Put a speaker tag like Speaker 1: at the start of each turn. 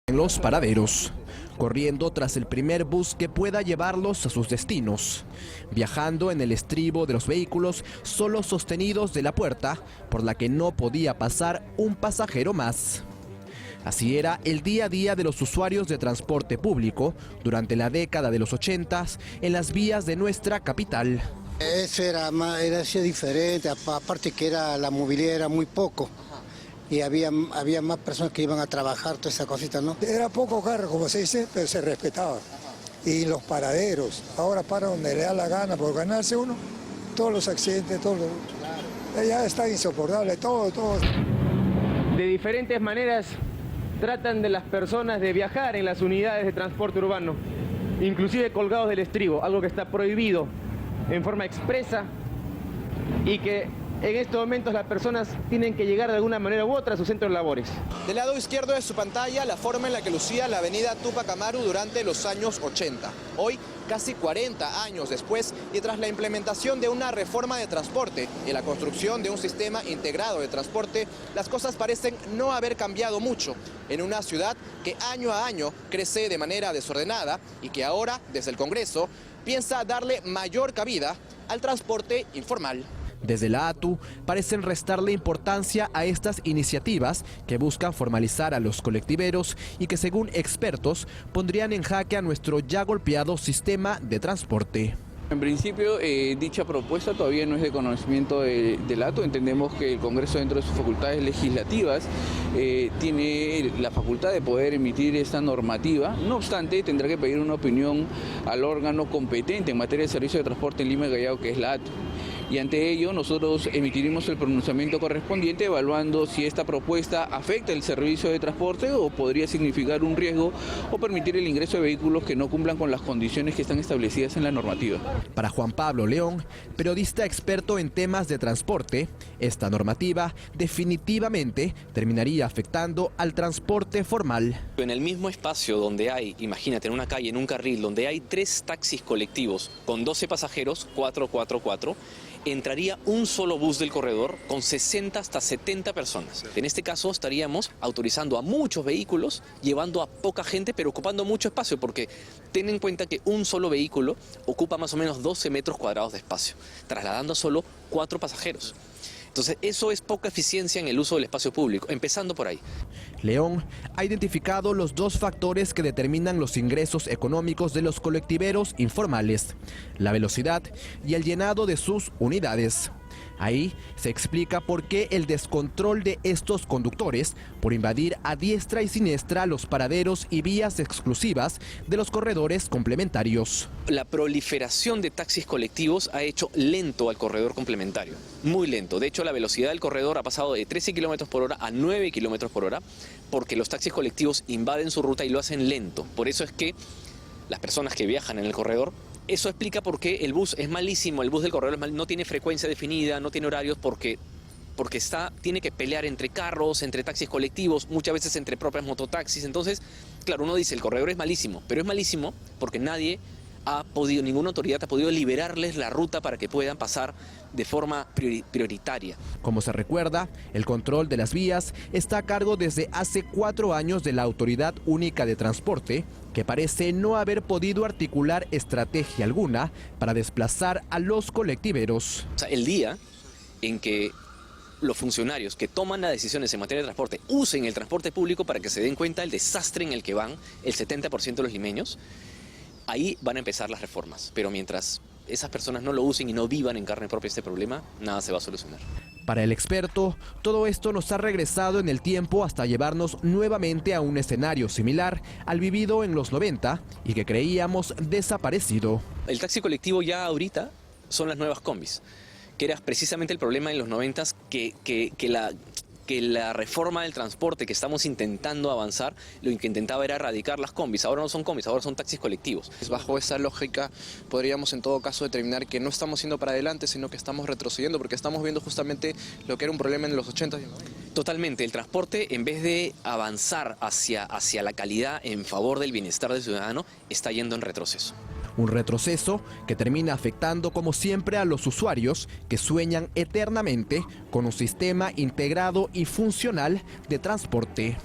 Speaker 1: En los paraderos, corriendo tras el primer bus que pueda llevarlos a sus destinos, viajando en el estribo de los vehículos solo sostenidos de la puerta por la que no podía pasar un pasajero más. Así era el día a día de los usuarios de transporte público durante la década de los 80 en las vías de nuestra capital.
Speaker 2: Eso era así diferente, aparte que la movilidad era muy poco. Y había más personas que iban a trabajar, toda esa cosita, ¿no?
Speaker 3: Era poco carro, como se dice, pero se respetaba. Y los paraderos, ahora para donde le da la gana por ganarse uno, todos los accidentes, ya está insoportable, todo.
Speaker 4: De diferentes maneras tratan de las personas de viajar en las unidades de transporte urbano, inclusive colgados del estribo, algo que está prohibido en forma expresa y que en estos momentos las personas tienen que llegar de alguna manera u otra a sus centros de labores.
Speaker 1: Del lado izquierdo de su pantalla, la forma en la que lucía la avenida Túpac Amaru durante los años 80. Hoy, casi 40 años después, y tras la implementación de una reforma de transporte y la construcción de un sistema integrado de transporte, las cosas parecen no haber cambiado mucho en una ciudad que año a año crece de manera desordenada y que ahora, desde el Congreso, piensa darle mayor cabida al transporte informal. Desde la ATU parecen restarle importancia a estas iniciativas que buscan formalizar a los colectiveros y que, según expertos, pondrían en jaque a nuestro ya golpeado sistema de transporte.
Speaker 5: En principio, dicha propuesta todavía no es de conocimiento del ATU. Entendemos que el Congreso, dentro de sus facultades legislativas, tiene la facultad de poder emitir esta normativa. No obstante, tendrá que pedir una opinión al órgano competente en materia de servicio de transporte en Lima y Callao, que es la ATU. Y ante ello nosotros emitiremos el pronunciamiento correspondiente evaluando si esta propuesta afecta el servicio de transporte o podría significar un riesgo o permitir el ingreso de vehículos que no cumplan con las condiciones que están establecidas en la normativa.
Speaker 1: Para Juan Pablo León, periodista experto en temas de transporte, esta normativa definitivamente terminaría afectando al transporte formal.
Speaker 6: En el mismo espacio donde hay, imagínate, en una calle, en un carril, donde hay 3 taxis colectivos con 12 pasajeros, 4, entraría un solo bus del corredor con 60 hasta 70 personas. En este caso estaríamos autorizando a muchos vehículos, llevando a poca gente, pero ocupando mucho espacio, porque ten en cuenta que un solo vehículo ocupa más o menos 12 metros cuadrados de espacio, trasladando solo 4 pasajeros. Entonces, eso es poca eficiencia en el uso del espacio público, empezando por ahí.
Speaker 1: León ha identificado los 2 factores que determinan los ingresos económicos de los colectiveros informales: la velocidad y el llenado de sus unidades. Ahí se explica por qué el descontrol de estos conductores por invadir a diestra y siniestra los paraderos y vías exclusivas de los corredores complementarios.
Speaker 6: La proliferación de taxis colectivos ha hecho lento al corredor complementario, muy lento. De hecho, la velocidad del corredor ha pasado de 13 km por hora a 9 km por hora, porque los taxis colectivos invaden su ruta y lo hacen lento. Por eso es que las personas que viajan en el corredor, eso explica por qué el bus es malísimo, el bus del corredor no tiene frecuencia definida, no tiene horarios, porque tiene que pelear entre carros, entre taxis colectivos, muchas veces entre propias mototaxis. Entonces, claro, uno dice el corredor es malísimo, pero es malísimo porque ninguna autoridad ha podido liberarles la ruta para que puedan pasar de forma prioritaria.
Speaker 1: Como se recuerda, el control de las vías está a cargo desde hace 4 años de la Autoridad Única de Transporte, que parece no haber podido articular estrategia alguna para desplazar a los colectiveros.
Speaker 6: O sea, el día en que los funcionarios que toman las decisiones en materia de transporte usen el transporte público para que se den cuenta del desastre en el que van el 70% de los limeños, ahí van a empezar las reformas. Pero mientras esas personas no lo usen y no vivan en carne propia este problema, nada se va a solucionar.
Speaker 1: Para el experto, todo esto nos ha regresado en el tiempo hasta llevarnos nuevamente a un escenario similar al vivido en los 90 y que creíamos desaparecido.
Speaker 6: El taxi colectivo ya ahorita son las nuevas combis, que era precisamente el problema en los 90 que la reforma del transporte que estamos intentando avanzar, lo que intentaba era erradicar las combis. Ahora no son combis, ahora son taxis colectivos.
Speaker 7: Bajo esa lógica podríamos en todo caso determinar que no estamos yendo para adelante, sino que estamos retrocediendo, porque estamos viendo justamente lo que era un problema en los 80 y 90.
Speaker 6: Totalmente, el transporte, en vez de avanzar hacia la calidad en favor del bienestar del ciudadano, está yendo en retroceso.
Speaker 1: Un retroceso que termina afectando como siempre a los usuarios que sueñan eternamente con un sistema integrado y funcional de transporte.